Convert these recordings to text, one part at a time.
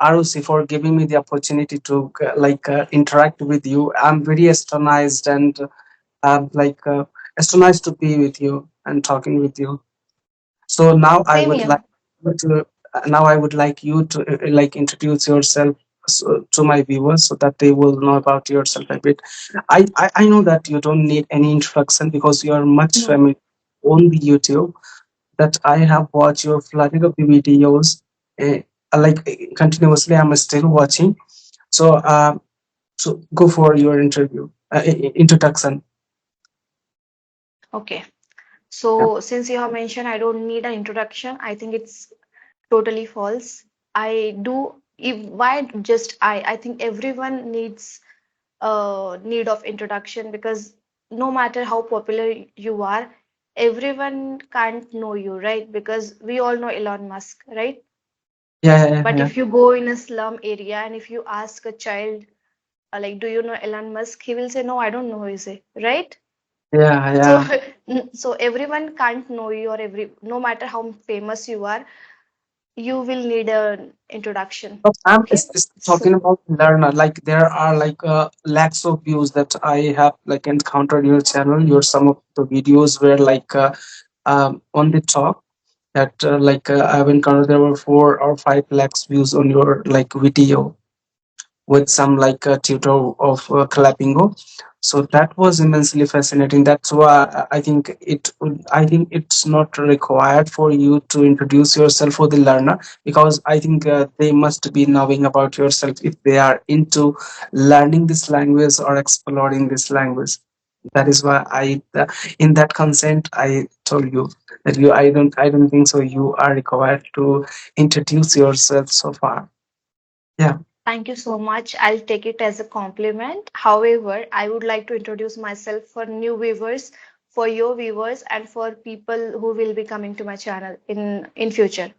Arusi, for giving me the opportunity to interact with you. I'm very astonished and astonished to be with you and talking with you. So now I Same would here. like you to now I would like you to introduce yourself to my viewers so that they will know about yourself a bit. I know that you don't need any introduction because you are much No. familiar on the YouTube, that I have watched your flooding of the videos continuously. I'm still watching. So go for your introduction. Okay. Yeah. So since you have mentioned I don't need an introduction, I think it's totally false. I do. If, why just I? I think everyone needs need of introduction because no matter how popular you are, everyone can't know you, right? Because we all know Elon Musk, right? Yeah, yeah, But yeah, if you go in a slum area and if you ask a child, like, do you know Elon Musk? He will say, no, I don't know who is he, right? yeah, So, yeah. so everyone can't know you or no matter how famous you are, you will need an introduction. But I'm Okay. talking So, about learner. Like there are lakhs of views that I have encountered your channel. Your some of the videos were on the top. That I've encountered there were 4 or 5 lakhs views on your video with some tutor of clappingo. So that was immensely fascinating. That's why I think it's not required for you to introduce yourself for the learner, because I think they must be knowing about yourself if they are into learning this language or exploring this language. That is why in that consent I told you that I don't think so you are required to introduce yourself so far. Yeah. thank you so much. I'll take it as a compliment. However, I would like to introduce myself for new viewers, for your viewers, and for people who will be coming to my channel in future.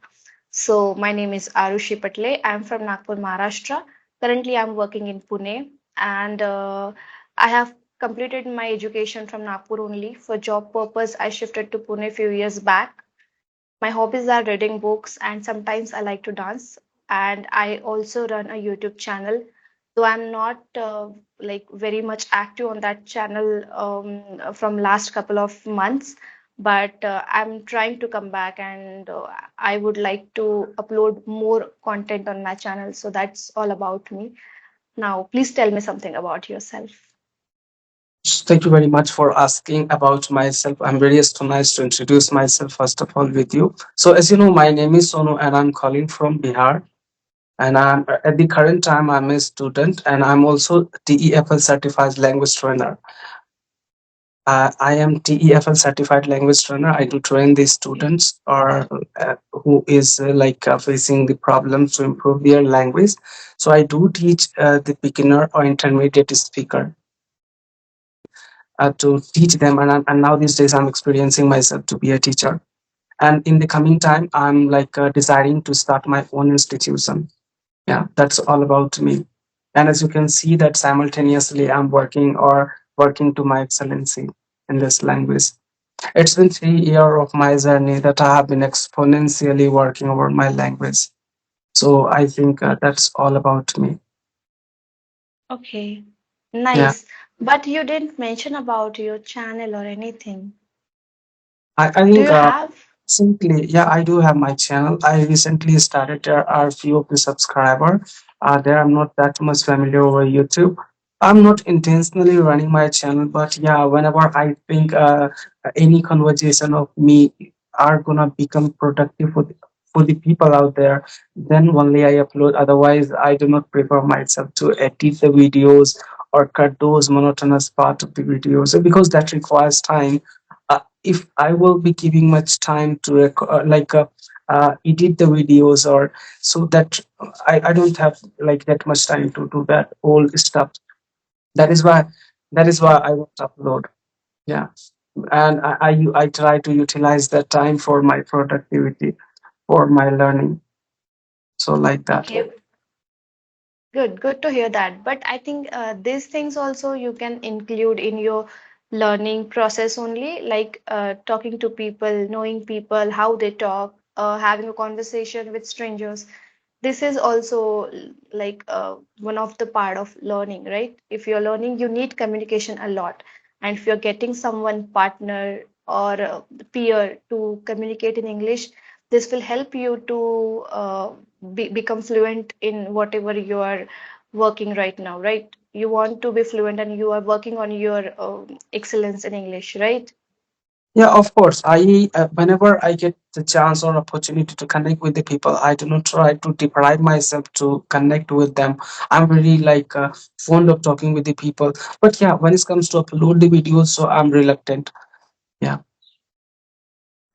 So my name is Arushi Patle. I'm from Nagpur, Maharashtra. Currently, I'm working in Pune, and I have completed my education from Nagpur only. For job purpose, I shifted to Pune a few years back. My hobbies are reading books, and sometimes I like to dance. And I also run a YouTube channel. Though I'm not like very much active on that channel from last couple of months, but I'm trying to come back, and I would like to upload more content on my channel. So that's all about me. Now, please tell me something about yourself. Thank you very much for asking about myself. I'm very astonished to introduce myself first of all with you. So, as you know, my name is Sonu, and I'm calling from Bihar. And I'm at the current time I'm a student, and I'm also TEFL certified language trainer. I am TEFL certified language trainer. I do train the students or who is facing the problems to improve their language. So I do teach the beginner or intermediate speaker to teach them, and now these days I'm experiencing myself to be a teacher. And in the coming time, I'm desiring to start my own institution. Yeah, that's all about me. And as you can see that simultaneously I'm working to my excellency in this language. It's been 3 years of my journey that I have been exponentially working over my language. So I think that's all about me. Okay, Yeah, nice. But you didn't mention about your channel or anything. I Do think you have? simply, yeah, I do have my channel. I recently started. There are few of the subscriber. There I'm not that much familiar over YouTube. I'm not intentionally running my channel, but yeah, whenever I think any conversation of me are gonna become productive for the people out there, then only I upload. Otherwise, I do not prefer myself to edit the videos or cut those monotonous part of the videos because that requires time. If I will be giving much time to edit the videos, or so that I don't have that much time to do that whole stuff. That is why I won't upload. Yeah, and I try to utilize that time for my productivity, for my learning. So like that. Okay, good to hear that. But I think these things also you can include in your learning process only, like talking to people, knowing people, how they talk, having a conversation with strangers. this is also like one of the part of learning, right? If you're learning, you need communication a lot. And if you're getting someone partner or peer to communicate in English, this will help you to become fluent in whatever you are working right now, right? You want to be fluent and you are working on your excellence in English, right? Yeah, of course. Whenever I get the chance or opportunity to connect with the people, I do not try to deprive myself to connect with them. I'm very fond of talking with the people. But yeah, when it comes to upload the videos, so I'm reluctant. Yeah.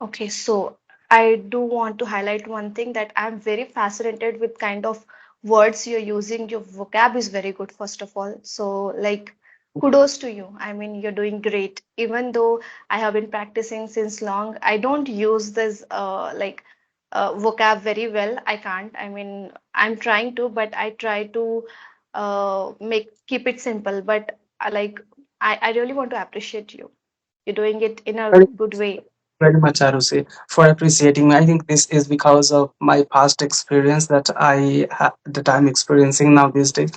Okay, so I do want to highlight one thing that I'm very fascinated with kind of words you're using. Your vocab is very good, first of all. So, like, kudos to you. I mean, you're doing great. Even though I have been practicing since long, I don't use this vocab very well. I can't. I mean, I'm trying to, but I try to make keep it simple. But I really want to appreciate you. You're doing it in a good way. Very much, Arusi, for appreciating me. I think this is because of my past experience that I'm experiencing now these days.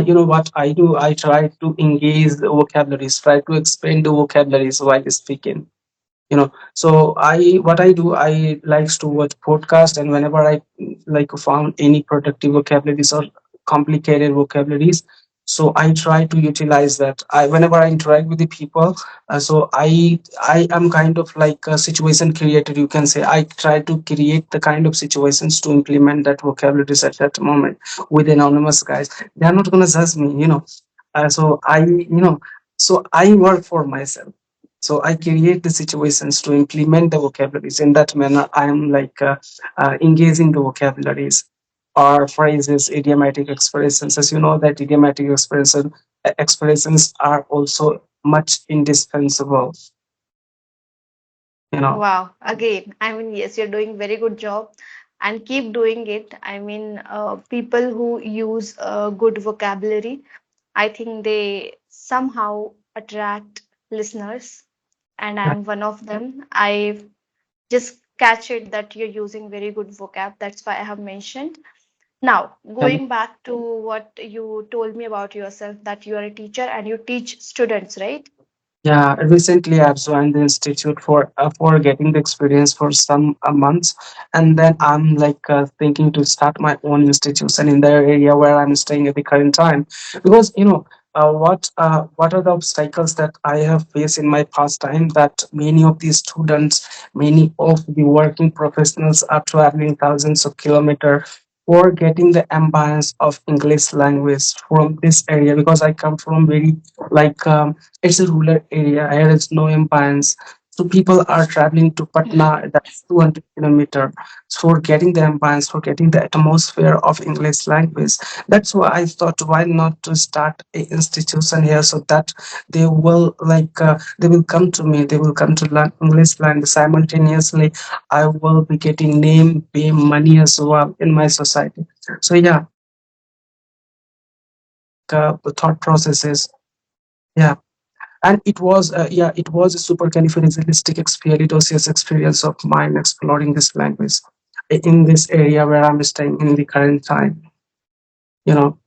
You know what I do? I try to engage the vocabularies, try to explain the vocabularies while speaking. So I what I do, I likes to watch podcast, and whenever I found any productive vocabularies or complicated vocabularies, so I try to utilize that. I Whenever I interact with the people, so I am kind of like a situation creator, you can say. I try to create the kind of situations to implement that vocabularies at that moment with anonymous guys. They are not gonna judge me. So I work for myself, so I create the situations to implement the vocabularies. In that manner, I am engaging the vocabularies or phrases, idiomatic expressions. As you know, that idiomatic expressions are also much indispensable. You know, Wow. Again, I mean, yes, you're doing very good job and keep doing it. I mean, people who use good vocabulary, I think they somehow attract listeners, and yeah, I'm one of them. I just catch it that you're using very good vocab. That's why I have mentioned. Now, yeah. going back to what you told me about yourself, that you are a teacher and you teach students, right? Yeah, recently I've joined the institute for getting the experience for some months, and then I'm thinking to start my own institution in the area where I'm staying at the current time, because what are the obstacles that I have faced in my past time, that many of these students, many of the working professionals are traveling thousands of kilometers for getting the ambience of English language from this area, because I come from very like it's a rural area. Here is no imbalance. So people are traveling to Patna, that's 200 kilometer, for getting the ambience, for getting the atmosphere of English language. That's why I thought, why not to start a institution here, so that they will come to me, they will come to learn English language simultaneously. I will be getting name, fame, money as well in my society. So yeah, the thought processes. Yeah. And it was a supercalifragilistic experience of mine exploring this language in this area where I'm staying in the current time. you know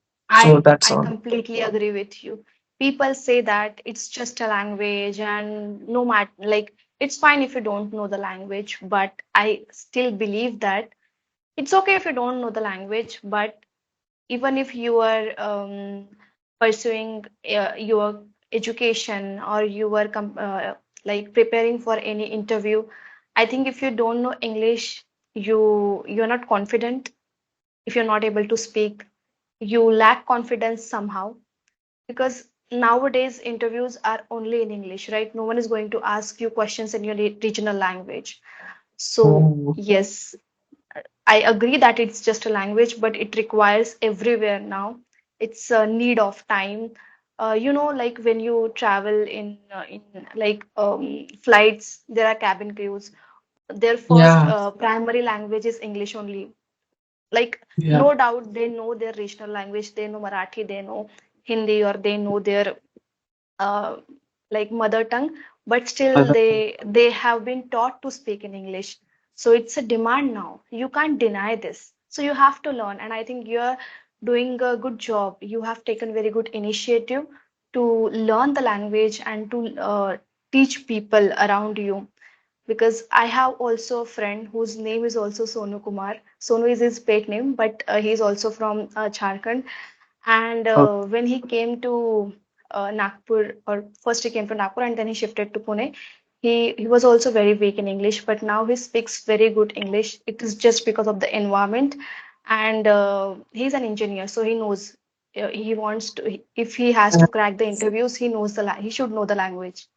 so that's I all. completely agree with you. People say that it's just a language and no matter like it's fine if you don't know the language, but I still believe that it's okay if you don't know the language, but even if you are pursuing your education or you are like preparing for any interview, I think if you don't know English, you're not confident. If you're not able to speak, you lack confidence somehow, because nowadays interviews are only in English, right? No one is going to ask you questions in your regional language. So Oh, yes, I agree that it's just a language, but it requires everywhere now. It's a need of time. Like when you travel in like flights, there are cabin crews. Their first yeah, primary language is English only. Like yeah. no doubt they know their regional language. They know Marathi, they know Hindi, or they know their uh, like mother tongue, but still Other- they have been taught to speak in English. So it's a demand now. You can't deny this. So you have to learn, and I think you're doing a good job. You have taken very good initiative to learn the language and to teach people around you. Because I have also a friend whose name is also Sonu Kumar. Sonu is his pet name, but he's also from Jharkhand. And Oh, when he came to Nagpur, or first he came to Nagpur and then he shifted to Pune, he was also very weak in English, but now he speaks very good English. It is just because of the environment, and he's an engineer, so he knows. He wants to. If he has to crack the interviews, he knows he should know the language.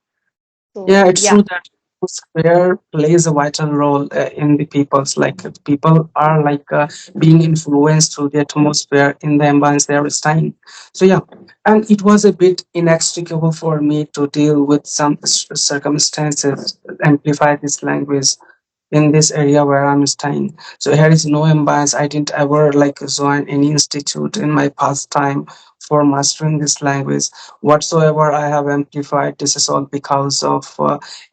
yeah, So it's yeah. true that atmosphere plays a vital role in the people's like people are like being influenced through the atmosphere in the environments they are staying. So yeah, and it was a bit inextricable for me to deal with some circumstances amplify this language in this area where I'm staying. So here is no imbalance. I didn't ever like join any institute in my past time for mastering this language. Whatsoever I have amplified, this is all because of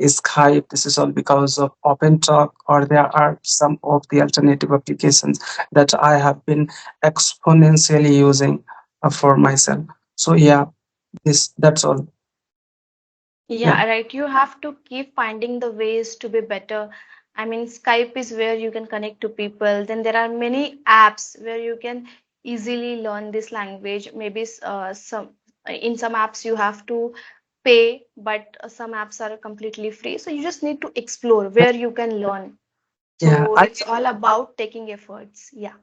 Skype. This is all because of Open Talk, or there are some of the alternative applications that I have been exponentially using for myself. So yeah, this that's all. Yeah. Yeah, right. You have to keep finding the ways to be better. I mean, Skype is where you can connect to people. Then there are many apps where you can easily learn this language. Maybe some in some apps you have to pay, but some apps are completely free. So you just need to explore where you can learn. Yeah, So it's all about taking efforts. Yeah.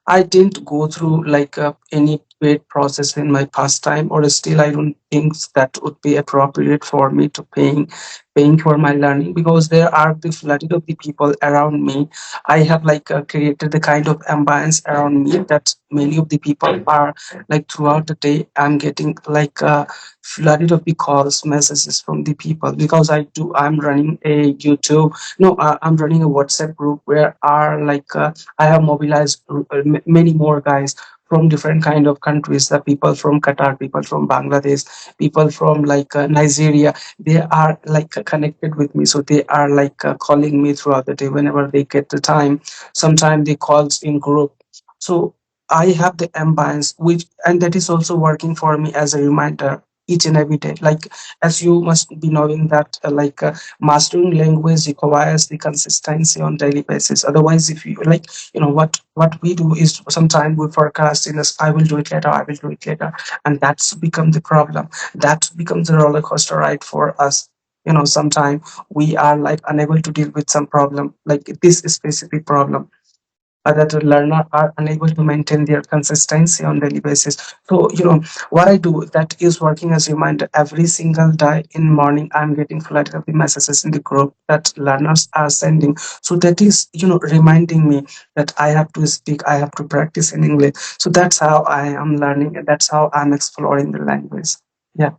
I didn't go through like any paid process in my pastime, or still I don't think that would be appropriate for me to paying for my learning, because there are the flooded of the people around me. I have like created the kind of ambience around me that many of the people are like throughout the day. I'm getting like flooded of the calls, messages from the people, because I'm running a YouTube. No, I'm running a WhatsApp group where are like. I have mobilized many more guys from different kind of countries. The people from Qatar, people from Bangladesh, people from like Nigeria. They are like connected with me, so they are like calling me throughout the day whenever they get the time. Sometimes they calls in group. So I have the ambience, which and that is also working for me as a reminder each and every day. Like as you must be knowing that mastering language requires the consistency on daily basis. Otherwise, if you like what we do is sometimes we forecast in this, I will do it later, I will do it later, and that's become the problem. That becomes a roller coaster ride for us. Sometimes we are like unable to deal with some problem, like this specific problem, that the learner are unable to maintain their consistency on daily basis. So what I do that is working as a reminder every single day in morning. I'm getting flooded of the messages in the group that learners are sending. So that is reminding me that I have to speak, I have to practice in English. So that's how I am learning, and that's how I'm exploring the language. Yeah.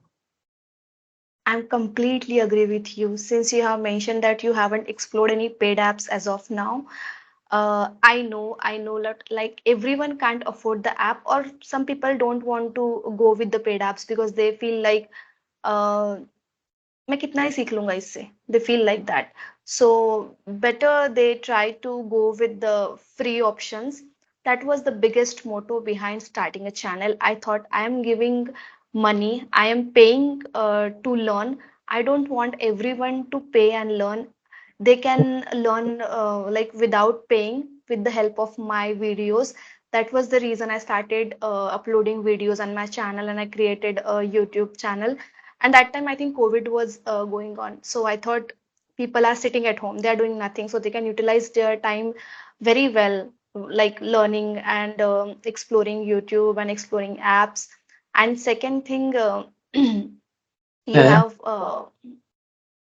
I'm completely agree with you. Since you have mentioned that you haven't explored any paid apps as of now, I know that like everyone can't afford the app, or some people don't want to go with the paid apps because they feel like uh, मैं कितना ही सीख लूंगा इससे, they feel like that. So better they try to go with the free options. That was the biggest motto behind starting a channel. I thought I am giving money, I am paying to learn. I don't want everyone to pay and learn. They can learn like without paying, with the help of my videos. That was the reason I started uploading videos on my channel, and I created a YouTube channel. And that time I think COVID was going on, so I thought people are sitting at home, they are doing nothing, so they can utilize their time very well, like learning and exploring YouTube and exploring apps. And second thing, you Yeah. have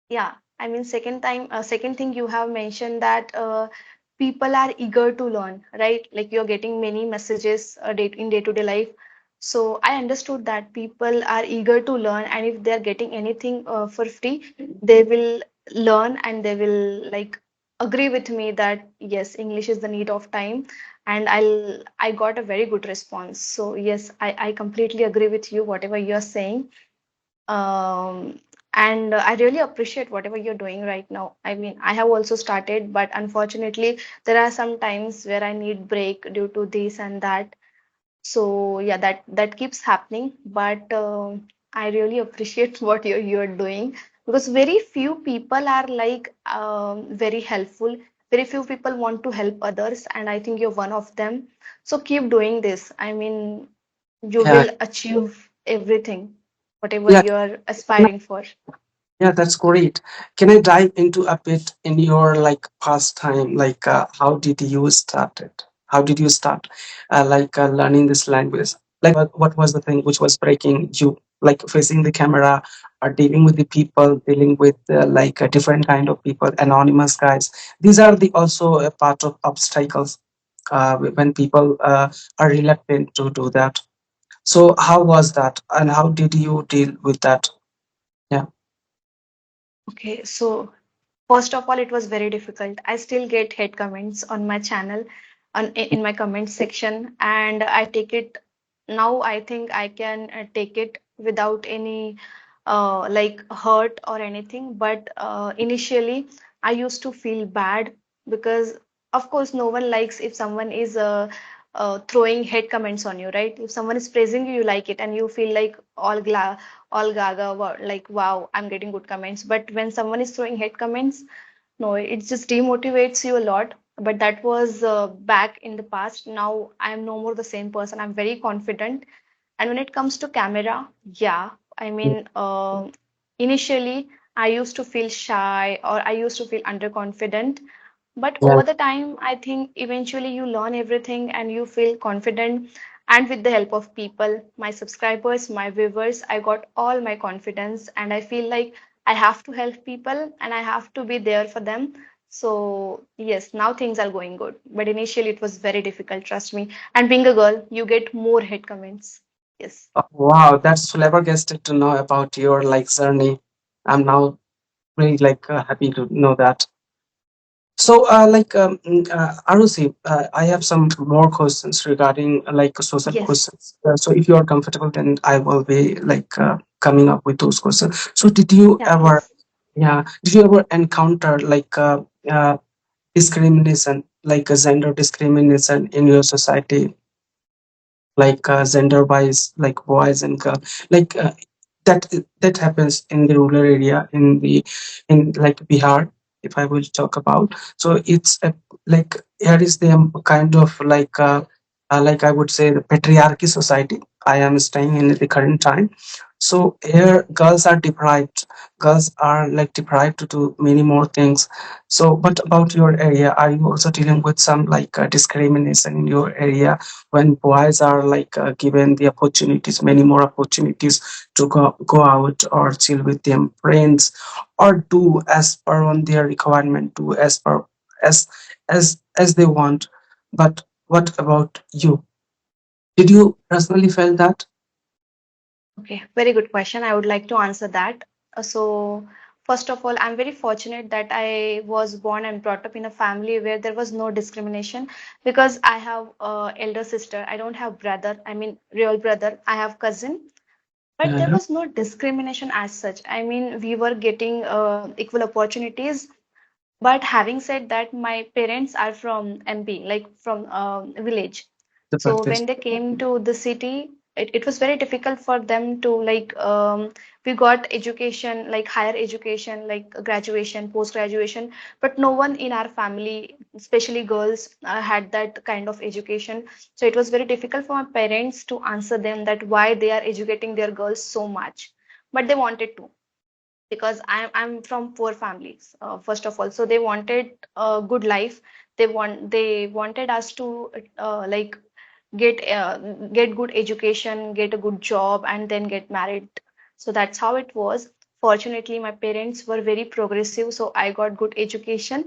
yeah, I mean, second thing you have mentioned that people are eager to learn, right? Like you're getting many messages in day-to-day life. So I understood that people are eager to learn, and if they're getting anything for free, they will learn, and they will like agree with me that yes, English is the need of time. And I got a very good response. So yes, I completely agree with you, whatever you're saying. um And I really appreciate whatever you're doing right now. I mean, I have also started, but unfortunately there are some times where I need break due to this and that. So yeah, that keeps happening. But I really appreciate what you're doing, because very few people are like very helpful. Very few people want to help others, and I think you're one of them. So keep doing this. I mean, you Yeah, will achieve everything, whatever yeah. you're aspiring for. Yeah, that's great. Can I dive into a bit in your like pastime? Like, how did you start it? How did you start, learning this language? Like, what was the thing which was breaking you? Like facing the camera, or dealing with the people, dealing with a different kind of people, anonymous guys. These are the also a part of obstacles when people are reluctant to do that. So, how was that, and how did you deal with that? Yeah. Okay, so first of all, it was very difficult. I still get hate comments on my channel, in my comment section, and I take it now. I think I can take it without any like hurt or anything. But initially, I used to feel bad, because, of course, no one likes if someone is throwing hate comments on you, right? If someone is praising you, you like it, and you feel like all gaga, wow, like wow, I'm getting good comments. But when someone is throwing hate comments, no, it just demotivates you a lot. But that was back in the past. Now I am no more the same person. I'm very confident. And when it comes to camera, yeah, I mean, initially I used to feel shy, or I used to feel underconfident. But Yeah. over the time, I think eventually you learn everything and you feel confident. And with the help of people, my subscribers, my viewers, I got all my confidence, and I feel like I have to help people and I have to be there for them. So, yes, now things are going good. But initially, it was very difficult, trust me. And being a girl, you get more hate comments. Yes. Wow, that's flabbergasted to know about your like journey. I'm now really happy to know that. So, Arusi, I have some more questions regarding social Yes. questions. So, if you are comfortable, then I will be coming up with those questions. So, did you Yeah, ever, please. yeah, did you ever encounter discrimination, like gender discrimination in your society, gender wise, like boys and girls, that that happens in the rural area in like Bihar, if I will talk about. So it's here is the kind of I would say the patriarchy society I am staying in the current time. So here girls are deprived. Girls are like deprived to do many more things. So, what about your area? Are you also dealing with some discrimination in your area when boys are given the opportunities, many more opportunities to go out or chill with their friends, or do as per on their requirement, do as per as they want? But what about you? Did you personally feel that? Okay, very good question. I would like to answer that. So, first of all, I'm very fortunate that I was born and brought up in a family where there was no discrimination, because I have a elder sister. I don't have brother. I mean, real brother. I have cousin, but there Yeah, was no discrimination as such. I mean, we were getting equal opportunities. But having said that, my parents are from MP, like from village. the So practice. when they came to the city, it was very difficult for them to we got education, like higher education, like graduation, post graduation, but no one in our family, especially girls, had that kind of education. So it was very difficult for my parents to answer them that why they are educating their girls so much. But they wanted to, because I'm from poor families, first of all, so they wanted a good life. They wanted us to like get get good education, get a good job, and then get married. So that's how it was. Fortunately, my parents were very progressive, so I got good education,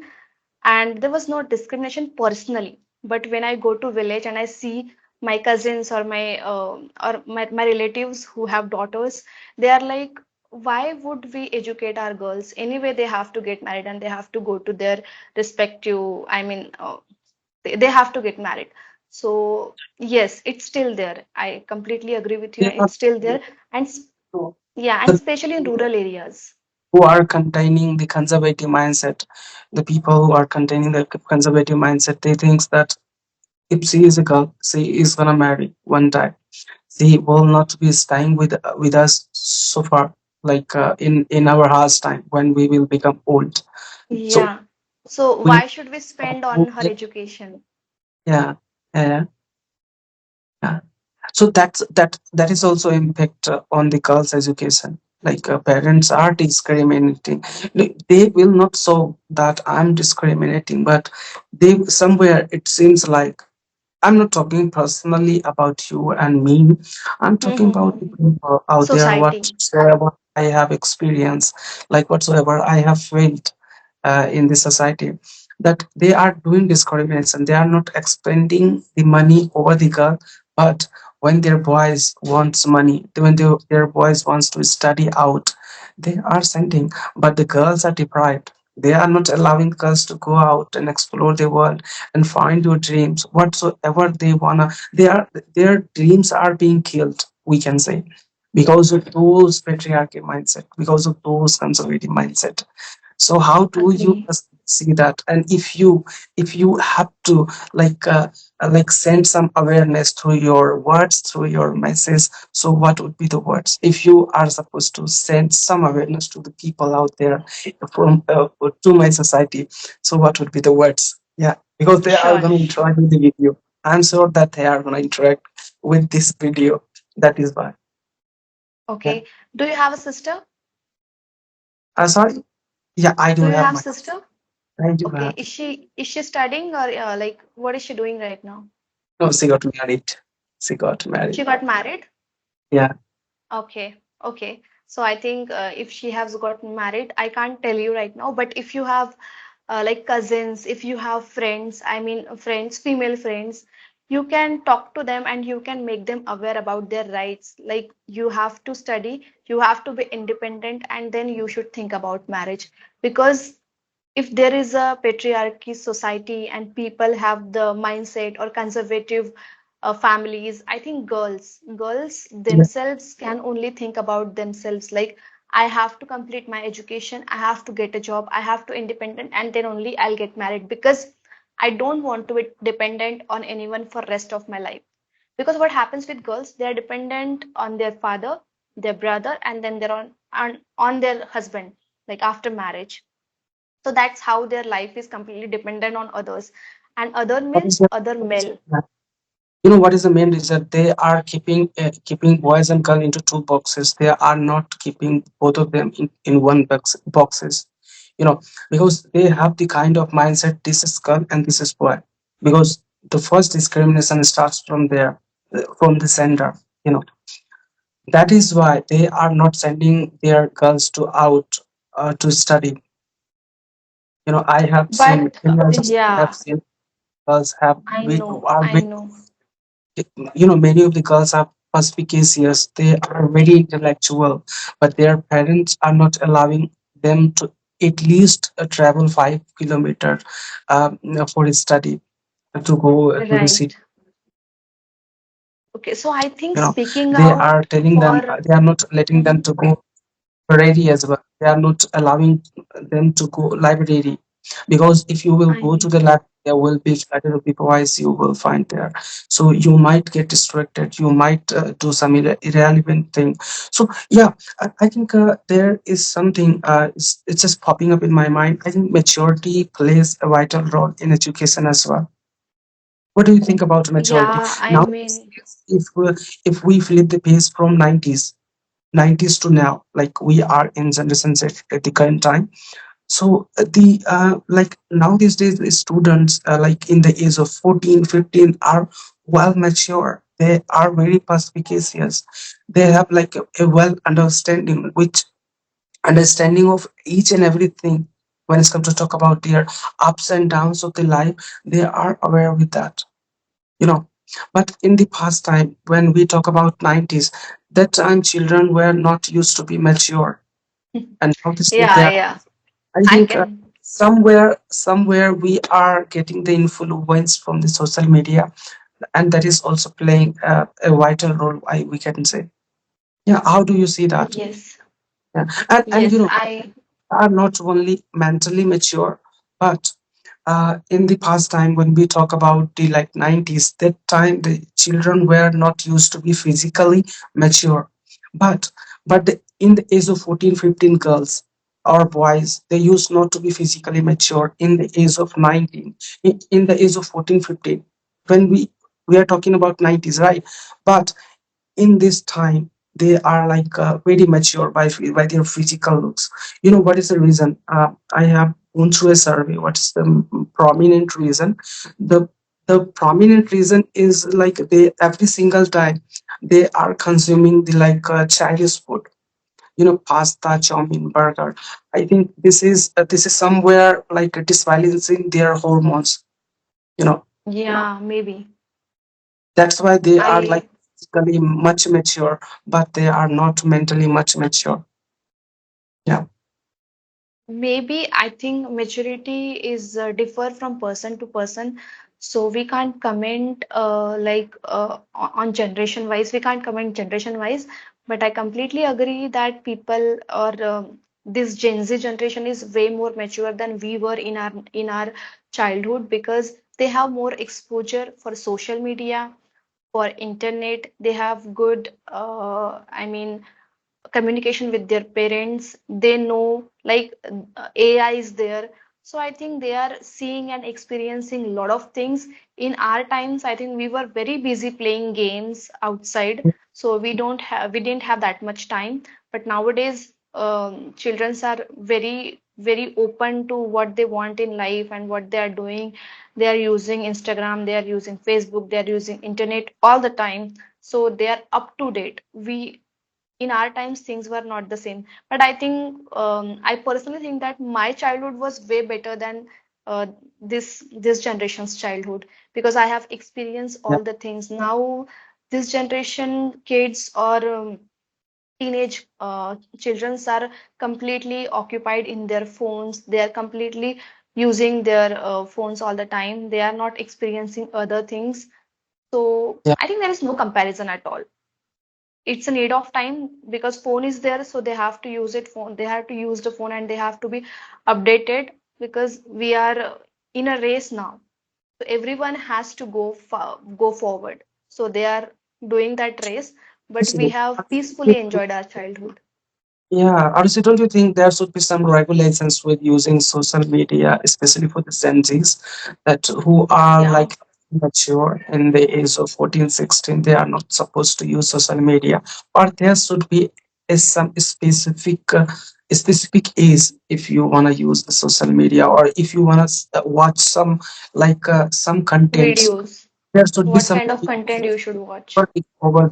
and there was no discrimination personally. But when I go to village and I see my cousins or my relatives who have daughters, they are like, why would we educate our girls anyway? They have to get married and they have to go to their respective, I mean, they have to get married. So yes, it's still there. I completely agree with you. Yeah. It's still there. And So yeah, and the especially in rural areas. who are containing the conservative mindset. The people who are containing the conservative mindset, they think that if she is a girl, she is gonna marry one time. She will not be staying with us so far, like in our house time when we will become old. So Yeah. So we, why should we spend on her education? yeah, yeah, yeah. So that is also impact on the girls' education. Like parents are discriminating. They will not show that I'm discriminating, but they somewhere it seems like I'm not talking personally about you and me. I'm talking about the people out there, Society. whatsoever I have experienced, like whatsoever I have felt in the society, that they are doing discrimination. They are not expending the money over the girl, but when their boys wants money, when their boys wants to study out, they are sending, but the girls are deprived. They are not allowing girls to go out and explore the world and find your dreams whatsoever they wanna. Their dreams are being killed, we can say, because of those patriarchy mindset, because of those conservative mindset. So how do you Agree. see that? And if you have to like like send some awareness through your words, through your message, so what would be the words if you are supposed to send some awareness to the people out there from to my society? So what would be the words? Yeah, because they are Sure. going to interact with the video. I'm sure that they are going to interact with this video. That is why. Yeah. Okay. Do you have a sister? Sorry. Yeah, I do Do you have have my. sister? I do Okay. have. Is she studying or like what is she doing right now? No, she got married. She got married. She got married? Yeah. Okay, okay. So I think if she has gotten married, I can't tell you right now, but if you have like cousins, if you have friends, I mean friends, female friends, you can talk to them and you can make them aware about their rights. Like you have to study, you have to be independent, and then you should think about marriage. Because if there is a patriarchy society and people have the mindset or conservative families, I think girls Yeah. themselves can only think about themselves. Like I have to complete my education, I have to get a job, I have to independent, and then only I'll get married, because I don't want to be dependent on anyone for rest of my life. Because what happens with girls, they are dependent on their father, their brother, and then they're on their husband, like after marriage. So that's how their life is completely dependent on others. And other What is means the, other male. what is the main reason? They are keeping boys and girl into two boxes. They are not keeping both of them in one boxes. Because they have the kind of mindset, this is girl and this is boy. Because the first discrimination starts from there, from the center. You know that is why they are not sending their girls to out to study. I have seen But many of the have yeah, seen girls have I we know, are I very, know. many of the girls are perspicacious. They are very intellectual, but their parents are not allowing them to at least travel 5 kilometers for a study to go to the city. Right. Okay, so I think You know, speaking they out are telling them for they are not letting them Mhm. to go library as well. They are not allowing them to go library, because if you will I go to know. the lab, there will be clutter of device you will find there. So you might get distracted. You might do some irrelevant thing. So yeah, I think there is something. It's just popping up in my mind. I think maturity plays a vital role in education as well. What do you think about maturity Yeah, I now? mean, If we flip the pace from 90s to now, like we are in generation Z at the current time. So the like now these days the students like in the age of 14, 15 are well mature. They are very perspicacious. They have like a well understanding, which understanding of each and everything. When it's come to talk about their ups and downs of the life, they are aware with that. you know but in the past time, when we talk about 90s, that time children were not used to be mature, and now this day they yeah, are. yeah, I I think can. somewhere we are getting the influence from the social media, and that is also playing a vital role, we can say. Yeah, how do you see that? Yes. Yeah. And Yes, I are not only mentally mature, but in the past time when we talk about the like 90s, that time the children were not used to be physically mature, but in the age of 14, 15 girls or boys, they used not to be physically mature in the age of 19, in the age of 14, 15, when we are talking about 90s, right? But in this time they are like very mature by their physical looks. You know what is the reason? I have gone through a survey. What's the prominent reason? The prominent reason is like they every single time they are consuming the like Chinese food, pasta, chow mein, burger. I think this is somewhere like disbalancing their hormones, you know yeah, maybe. that's why they are like I physically much mature, but they are not mentally much mature. Yeah, Maybe I think maturity is differ from person to person, so we can't comment on generation wise. We can't comment generation wise, but I completely agree that people or this Gen Z generation is way more mature than we were in our childhood because they have more exposure for social media, for internet. They have good, communication with their parents. They know like AI is there, so I think they are seeing and experiencing a lot of things. In our times I think we were very busy playing games outside, so we didn't have that much time. But nowadays children are very very open to what they want in life and what they are doing. They are using Instagram, they are using Facebook, they are using internet all the time, so they are up to date. We In our times things were not the same, but I think I personally think that my childhood was way better than this generation's childhood because I have experienced yeah, all the things. Now this generation kids or teenage children are completely occupied in their phones. They are completely using their phones all the time. They are not experiencing other things, so yeah, I think there is no comparison at all. It's a need of time because phone is there, so they have to use it. Phone, they have to use the phone and they have to be updated because we are in a race now, so everyone has to go forward, so they are doing that race, but we absolutely. have peacefully enjoyed our childhood. Yeah, also, don't you think there should be some regulations with using social media, especially for the Gen Zs, that who are Yeah, like mature in the age of 14, 16, they are not supposed to use social media, or there should be some specific age if you want to use the social media, or if you want to watch some contents, videos. there should be What some kind of content you should watch?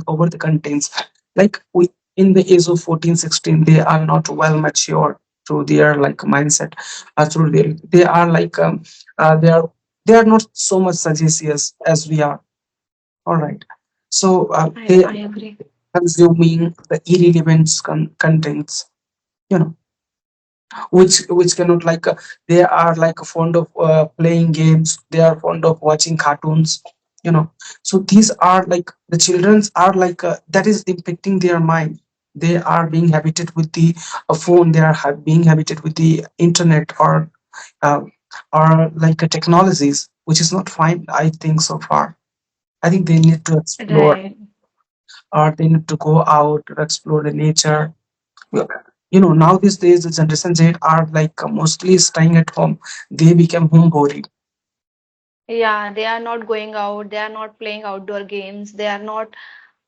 over the contents. Like we in the age of 14, 16, they are not well matured through their like mindset, through they are like they are not so much sagacious as we are. All right, so I they are I agree. consuming the irrelevant contents, you know which cannot like they are like fond of playing games, they are fond of watching cartoons, you know so these are like the childrens are like that is impacting their mind. They are being habited with the phone, they are being habited with the internet, uh, or like technologies, which is not fine, I think. So far I think they need to explore, Right. or they need to go out to explore the nature. Now these days the generation Z are like mostly staying at home. They become homebody. Yeah, they are not going out, they are not playing outdoor games, they are not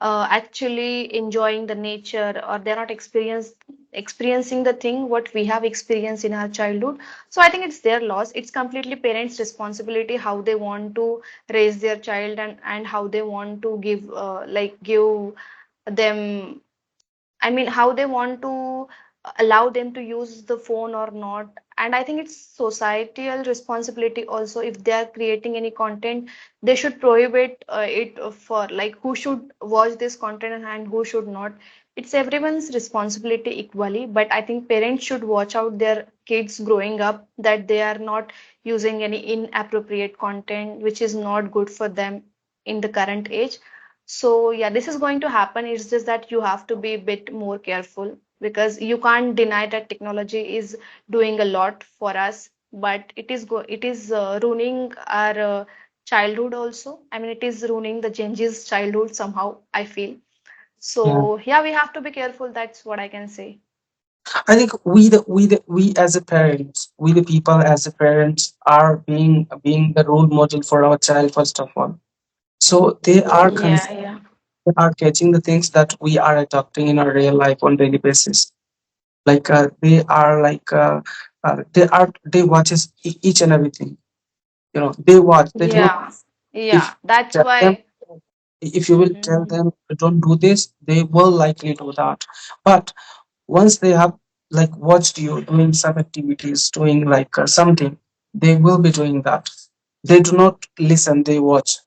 actually enjoying the nature, or they're not experiencing the thing what we have experienced in our childhood. So I think it's their loss. It's completely parents' responsibility how they want to raise their child, and how they want to give them, I mean, how they want to allow them to use the phone or not. And I think it's societal responsibility also. If they are creating any content, they should prohibit it for like who should watch this content and who should not. It's everyone's responsibility equally, but I think parents should watch out their kids growing up that they are not using any inappropriate content which is not good for them in the current age. So yeah, this is going to happen. It's just that you have to be a bit more careful. because you can't deny that technology is doing a lot for us, but it is ruining our childhood also. I mean, it is ruining the Gen Z's childhood somehow, I feel. Yeah. So yeah, we have to be careful. That's what I can say. I think we as a parents, we the people as a parents are being the role model for our child first of all. So Yeah, yeah. they are catching the things that we are adopting in our real life on daily basis. Like they are like they watches each and everything. You know, they watch. They do not. Yeah, If yeah. That's tell them why. if you will tell Mhm. them don't do this, they will likely do that. But once they have like watched you doing some activities, doing like something, they will be doing that. They do not listen, they watch.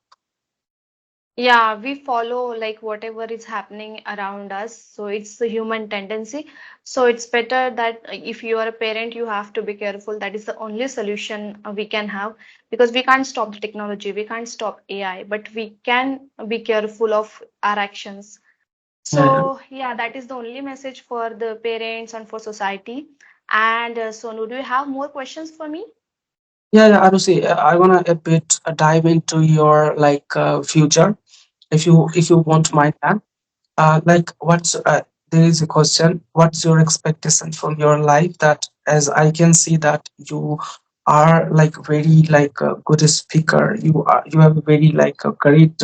Yeah, we follow like whatever is happening around us. So it's the human tendency. So it's better that if you are a parent, you have to be careful. That is the only solution we can have, because we can't stop the technology, we can't stop AI, but we can be careful of our actions. Yeah, yeah. So yeah, that is the only message for the parents and for society. And Sonu, do you have more questions for me? Yeah, yeah, Arusi, I wanna a bit dive into your like future, if you won't mind that. Like what's there is a question, what's your expectation from your life, that as I can see that you are like very like a good speaker, you have a very like a great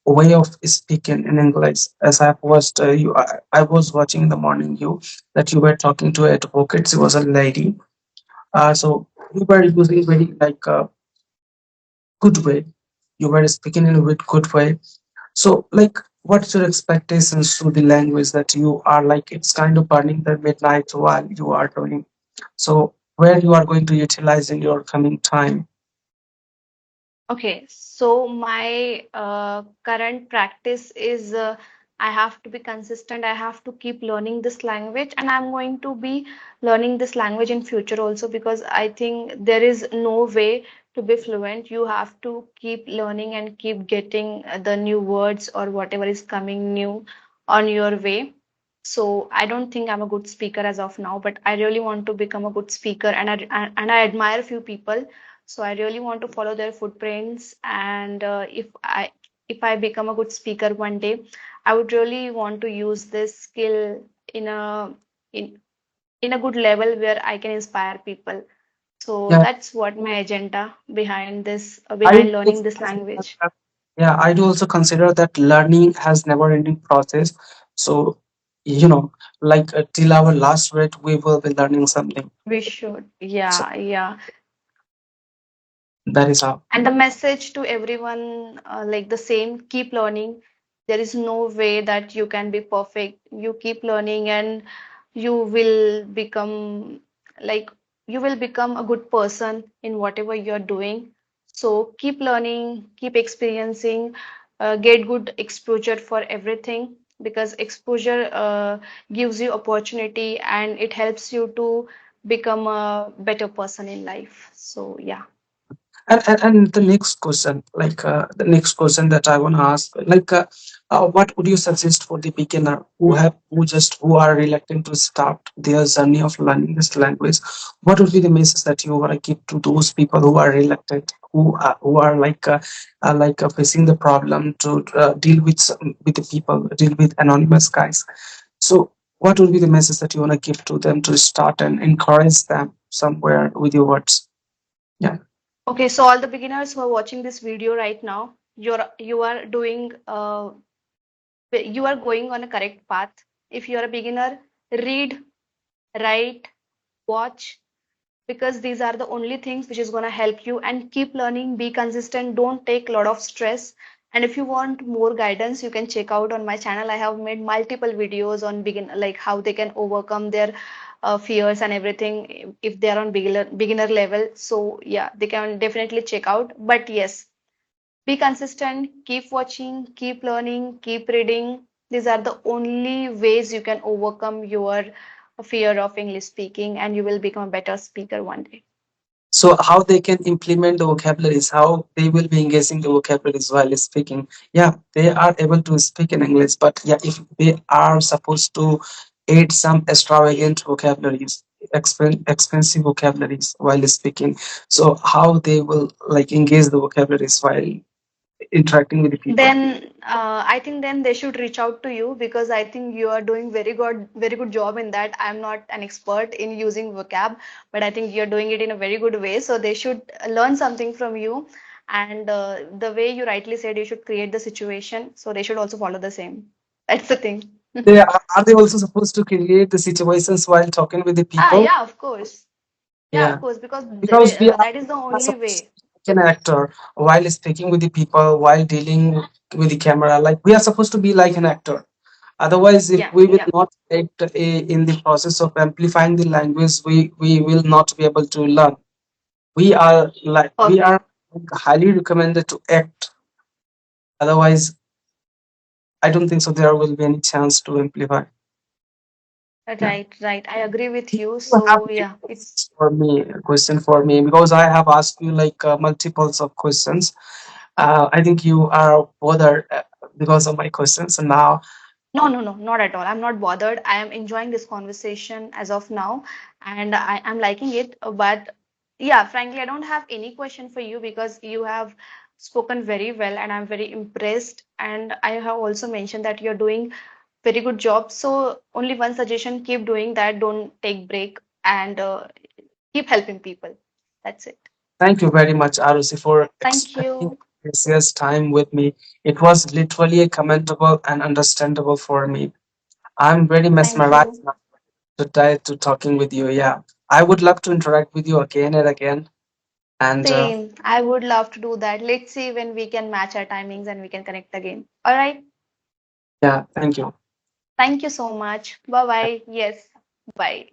way of speaking in English. As I've watched I was watching in the morning you that you were talking to advocates, it was a lady, so you were using very like a good way, you were speaking in a very good way. So, like, what's your expectations to the language that you are like? It's kind of burning the midnight while you are doing. So, where you are going to utilize in your coming time? Okay, so my current practice is I have to be consistent. I have to keep learning this language, and I'm going to be learning this language in future also, because I think there is no way to be fluent. You have to keep learning and keep getting the new words or whatever is coming new on your way. So I don't think I'm a good speaker as of now, but I really want to become a good speaker, and I admire a few people, so I really want to follow their footprints. And if I become a good speaker one day, I would really want to use this skill in a in in a good level where I can inspire people. So Yeah, that's what my agenda behind this, I behind do learning also this consider language. that, yeah, I do also consider that learning has never-ending process. So, you know, like till our last breath, we will be learning something. We should, So yeah, yeah. that is how. And the message to everyone, like the same, keep learning. There is no way that you can be perfect. You keep learning, and you will become like you will become a good person in whatever you're doing. So keep learning, keep experiencing, get good exposure for everything, because exposure gives you opportunity and it helps you to become a better person in life. So yeah. And the next question, like the next question that I want to ask, like, what would you suggest for the beginner who are reluctant to start their journey of learning this language? What would be the message that you want to give to those people who are reluctant, who are like facing the problem to deal with with the people, deal with anonymous guys? So, what would be the message that you want to give to them to start and encourage them somewhere with your words? Yeah. Okay, so all the beginners who are watching this video right now, you are doing you are going on a correct path. If you are a beginner, read, write, watch, because these are the only things which is going to help you, and keep learning, be consistent, don't take a lot of stress. And if you want more guidance, you can check out on my channel. I have made multiple videos on begin like how they can overcome their fears and everything if they are on beginner level. So yeah, they can definitely check out. But yes, be consistent, keep watching, keep learning, keep reading. These are the only ways you can overcome your fear of English speaking, and you will become a better speaker one day. So how they can implement the vocabularies, how they will be engaging the vocabularies while speaking. Yeah, they are able to speak in English, but yeah, if they are supposed to add some extravagant vocabularies, expensive vocabularies while speaking. So how they will like engage the vocabularies while interacting with the people? Then I think then they should reach out to you because I think you are doing very good job in that. I'm not an expert in using vocab, but I think you're doing it in a very good way. So they should learn something from you. And the way you rightly said, you should create the situation. So they should also follow the same. That's the thing. Are they also supposed to create the situations while talking with the Ah, people? yeah, of course. Yeah, of Yeah, course, because because that is the we are only supposed way. to be like an actor while speaking with the people, while dealing with the camera. Like we are supposed to be like an actor. Otherwise, if Yeah, we will yeah, not act in the process of amplifying the language, we will not be able to learn. We are perfect. highly recommended to act. Otherwise, I don't think so. There will be any chance to amplify. Yeah. Right, right. I agree with you. You have So any yeah, it's questions for me? A question for me because I have asked you like multiples of questions. I think you are bothered because of my questions, and now no, no, no, not at all. I'm not bothered. I am enjoying this conversation as of now, and I'm liking it. But yeah, frankly, I don't have any question for you because you have spoken very well, and I'm very impressed. And I have also mentioned that you're doing very good job. So only one suggestion: keep doing that. Don't take break, and keep helping people. That's it. thank you very much, Arusi, for Thank spending you. precious time with me. It was literally commendable and understandable for me. I'm very Thank mesmerized you. now to talking with you. Yeah, I would love to interact with you again and again. And Same. I would love to do that. Let's see when we can match our timings and we can connect again. All right. yeah, thank you. Thank you so much. Bye bye. Yes. Bye.